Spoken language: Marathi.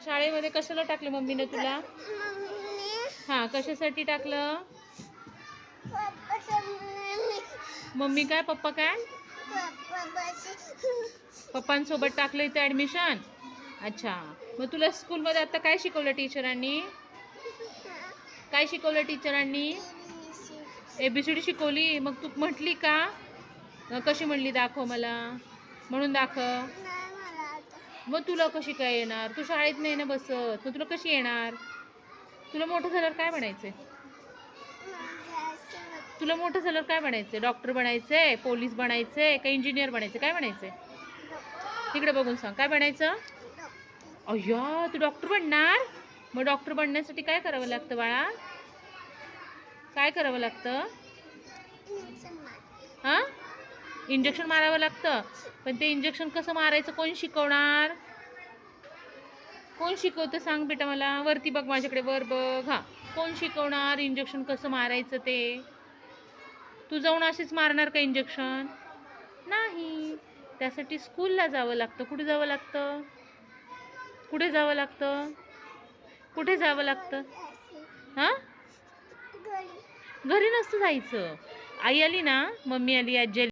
शाळेमध्ये कशाला टाकलं मम्मीने तुला? हां, कशासाठी टाकलं? मम्मी काय पप्पा काय? पप्पांसोबत टाकलं इथं ॲडमिशन. अच्छा, मग तुला स्कूलमध्ये आता काय शिकवलं टीचरांनी? काय शिकवलं टीचरांनी? ABCD शिकवली. मग तू म्हटली का? कशी म्हणली दाखव मला, म्हणून दाखव. मग तुला कशी काय येणार? तू शाळेत नाही ना बसत, मग तुला कशी येणार? तुला मोठं झाल्यावर काय बनायचंय? तुला मोठं झाल्यावर काय बनायचंय? डॉक्टर बनायचंय, पोलीस बनायचंय का इंजिनियर बनायचं? काय बनायचंय? तिकडे बघून सांग, काय बनायचं? अय्या, तू डॉक्टर बनणार? मग डॉक्टर बनण्यासाठी काय करावं लागतं बाळा? काय करावं लागतं? हां, इंजेक्शन मारावं लागतं. पण ते इंजेक्शन कसं मारायचं कोण शिकवणार? कोण शिकवतं सांग बेटा मला. वरती बघ, माझ्याकडे वर बघ. हां, कोण शिकवणार इंजेक्शन कसं मारायचं ते? तू जाऊन असेच मारणार का इंजेक्शन? नाही, त्यासाठी स्कूलला जावं लागतं. कुठे जावं लागतं? कुठे जावं लागतं? कुठे जावं लागतं? हां, घरी नसतं जायचं. आई आली ना, मम्मी आली, आजी आली.